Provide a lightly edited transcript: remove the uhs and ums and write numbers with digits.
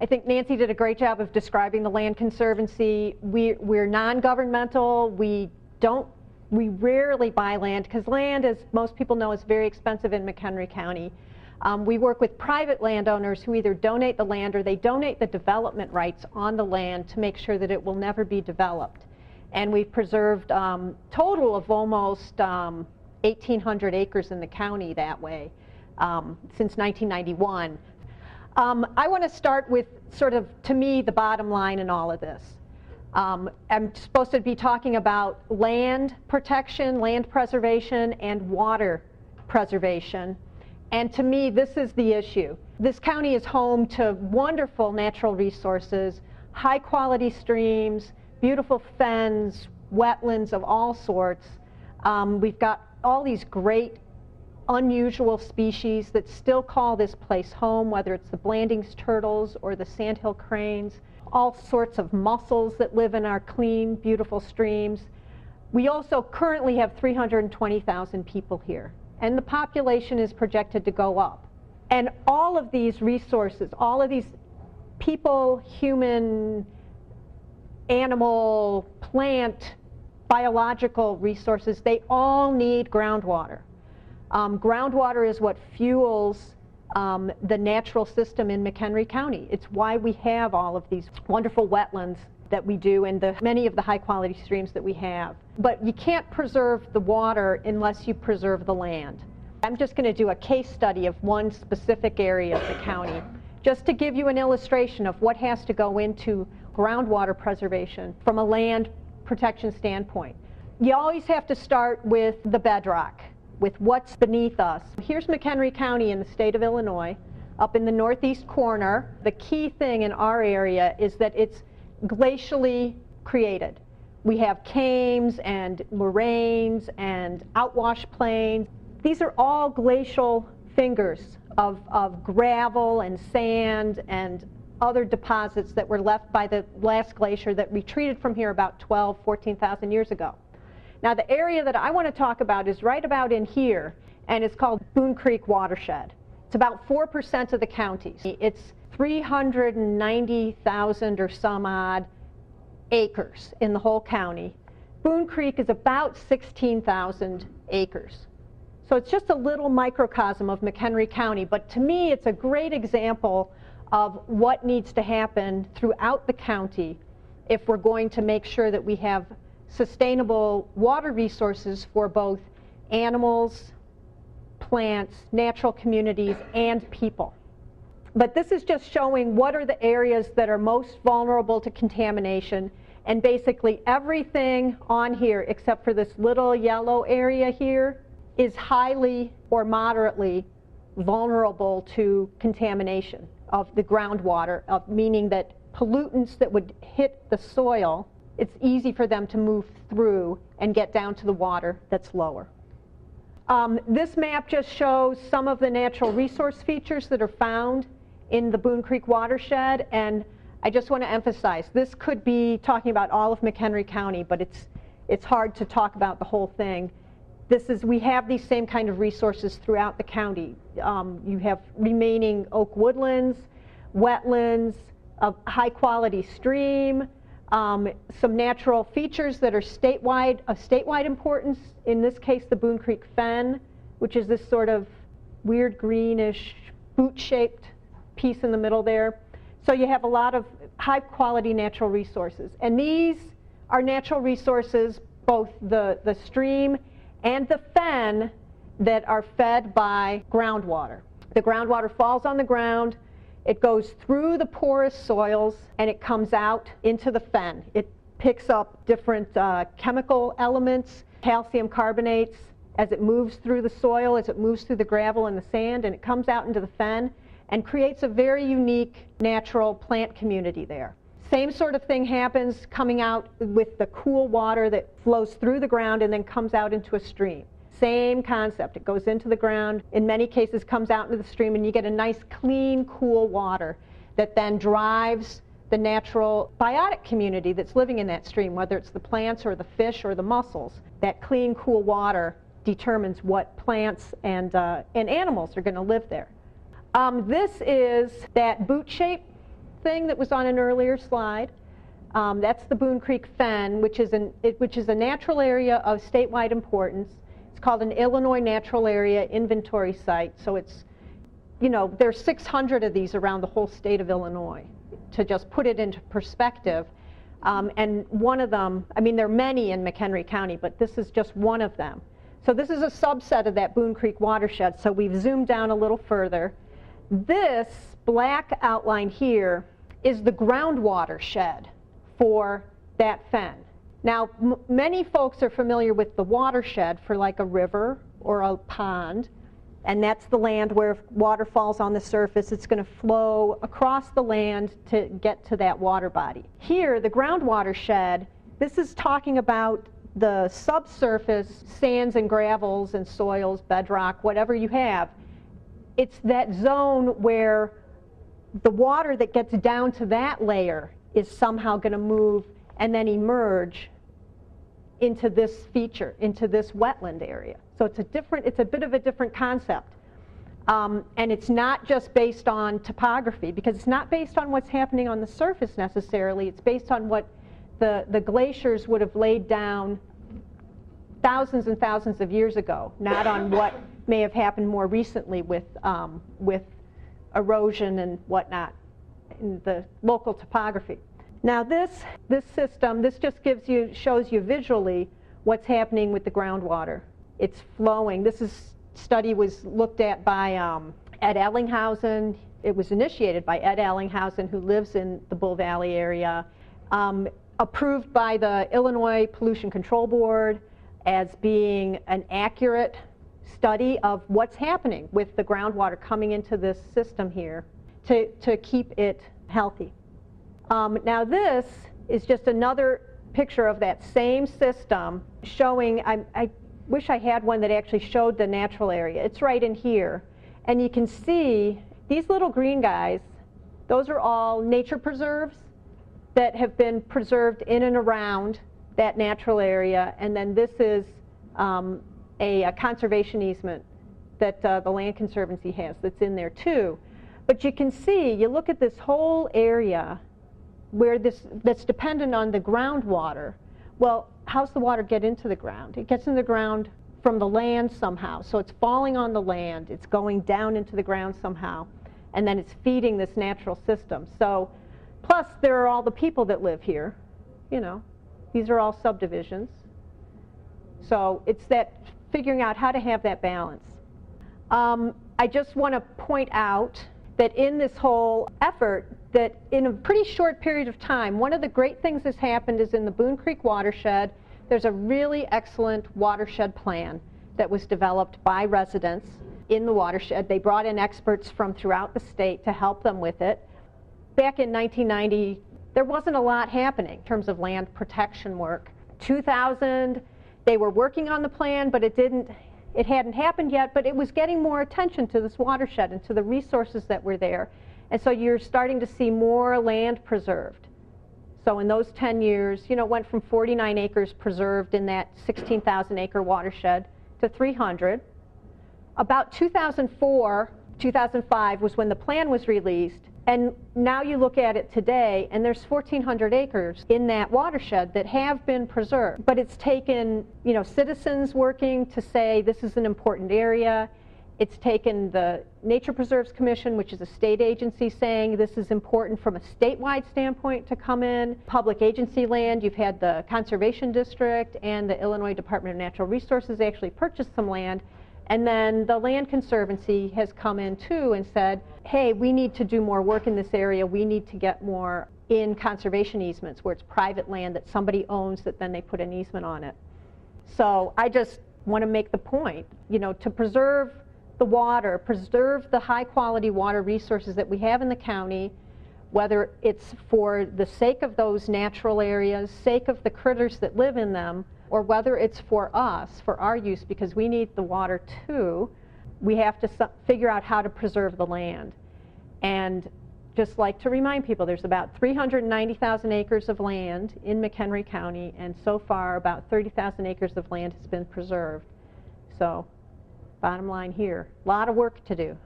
I think Nancy did a great job of describing the Land Conservancy. We're non-governmental. We rarely buy land because land, as most people know, is very expensive in McHenry County. We work with private landowners who either donate the land or they donate the development rights on the land to make sure that it will never be developed. And we've preserved a total of almost 1,800 acres in the county that way since 1991. I want to start with sort of, to me, the bottom line in all of this. I'm supposed to be talking about land protection, land preservation, and water preservation. And to me, this is the issue. This county is home to wonderful natural resources, high quality streams, beautiful fens, wetlands of all sorts. We've got all these great unusual species that still call this place home, whether it's the Blandings turtles or the sandhill cranes, all sorts of mussels that live in our clean, beautiful streams. We also currently have 320,000 people here, and the population is projected to go up. And all of these resources, all of these people, human, animal, plant, biological resources, they all need groundwater. Groundwater is what fuels the natural system in McHenry County. It's why we have all of these wonderful wetlands that we do and many of the high quality streams that we have. But you can't preserve the water unless you preserve the land. I'm just going to do a case study of one specific area of the county, just to give you an illustration of what has to go into groundwater preservation from a land protection standpoint. You always have to start with the bedrock, with what's beneath us. Here's McHenry County in the state of Illinois, up in the northeast corner. The key thing in our area is that it's glacially created. We have kames and moraines and outwash plains. These are all glacial fingers of gravel and sand and other deposits that were left by the last glacier that retreated from here about 14,000 years ago. Now the area that I want to talk about is right about in here, and it's called Boone Creek Watershed. It's about 4% of the county. It's 390,000 or some odd acres in the whole county. Boone Creek is about 16,000 acres. So it's just a little microcosm of McHenry County, but to me it's a great example of what needs to happen throughout the county if we're going to make sure that we have sustainable water resources for both animals, plants, natural communities, and people. But this is just showing what are the areas that are most vulnerable to contamination, and basically everything on here except for this little yellow area here is highly or moderately vulnerable to contamination of the groundwater, meaning that pollutants that would hit the soil, it's easy for them to move through and get down to the water that's lower. This map just shows some of the natural resource features that are found in the Boone Creek watershed, and I just want to emphasize, this could be talking about all of McHenry County, but it's hard to talk about the whole thing. We have these same kind of resources throughout the county. You have remaining oak woodlands, wetlands, a high quality stream, some natural features that are of statewide importance, in this case the Boone Creek Fan, which is this sort of weird greenish boot-shaped piece in the middle there. So you have a lot of high quality natural resources, and these are natural resources, both the stream and the fen, that are fed by groundwater. The groundwater falls on the ground, it goes through the porous soils, and it comes out into the fen. It picks up different chemical elements, calcium carbonates, as it moves through the soil, as it moves through the gravel and the sand, and it comes out into the fen and creates a very unique natural plant community there. Same sort of thing happens coming out with the cool water that flows through the ground and then comes out into a stream. Same concept. It goes into the ground, in many cases comes out into the stream, and you get a nice clean, cool water that then drives the natural biotic community that's living in that stream, whether it's the plants or the fish or the mussels. That clean, cool water determines what plants and animals are going to live there. This is that boot shape thing that was on an earlier slide. That's the Boone Creek Fan, which is a natural area of statewide importance. It's called an Illinois Natural Area Inventory Site. So it's, you know, there's 600 of these around the whole state of Illinois, to just put it into perspective. And one of them, I mean, there are many in McHenry County, but this is just one of them. So this is a subset of that Boone Creek watershed. So we've zoomed down a little further. This black outline here is the groundwater shed for that fen. Now, many folks are familiar with the watershed for like a river or a pond, and that's the land where if water falls on the surface, it's going to flow across the land to get to that water body. Here, the groundwater shed, this is talking about the subsurface sands and gravels and soils, bedrock, whatever you have. It's that zone where the water that gets down to that layer is somehow going to move and then emerge into this feature, into this wetland area. So it's a bit of a different concept. And it's not just based on topography, because it's not based on what's happening on the surface necessarily. It's based on what the glaciers would have laid down thousands and thousands of years ago, not on what may have happened more recently with erosion and whatnot in the local topography. Now this system, this just shows you visually what's happening with the groundwater. It's flowing. This study was looked at by Ed Ellinghausen. It was initiated by Ed Ellinghausen, who lives in the Bull Valley area, approved by the Illinois Pollution Control Board as being an accurate study of what's happening with the groundwater coming into this system here to keep it healthy. Now this is just another picture of that same system showing, I wish I had one that actually showed the natural area. It's right in here. And you can see these little green guys, those are all nature preserves that have been preserved in and around that natural area. And then this is a conservation easement that the Land Conservancy has that's in there too. But you can see, you look at this whole area where that's dependent on the groundwater. Well, how's the water get into the ground? It gets in the ground from the land somehow. So it's falling on the land, it's going down into the ground somehow, and then it's feeding this natural system. So, plus there are all the people that live here, you know, these are all subdivisions. So it's that figuring out how to have that balance. I just want to point out that in this whole effort, that in a pretty short period of time, one of the great things that's happened is in the Boone Creek watershed, there's a really excellent watershed plan that was developed by residents in the watershed. They brought in experts from throughout the state to help them with it. Back in 1990, there wasn't a lot happening in terms of land protection work. 2000, they were working on the plan, but it hadn't happened yet, but it was getting more attention to this watershed and to the resources that were there. And so you're starting to see more land preserved. So in those 10 years, you know, it went from 49 acres preserved in that 16,000 acre watershed to 300. About 2004, 2005 was when the plan was released. And now you look at it today, and there's 1,400 acres in that watershed that have been preserved. But it's taken, you know, citizens working to say this is an important area. It's taken the Nature Preserves Commission, which is a state agency, saying this is important from a statewide standpoint to come in. Public agency land, you've had the Conservation District and the Illinois Department of Natural Resources actually purchased some land. And then the Land Conservancy has come in too and said, hey, we need to do more work in this area. We need to get more in conservation easements where it's private land that somebody owns that then they put an easement on it. So I just want to make the point, you know, to preserve the water, preserve the high quality water resources that we have in the county, whether it's for the sake of those natural areas, sake of the critters that live in them, or whether it's for us, for our use, because we need the water too, we have to figure out how to preserve the land. And just like to remind people, there's about 390,000 acres of land in McHenry County, and so far about 30,000 acres of land has been preserved. So, bottom line here, a lot of work to do.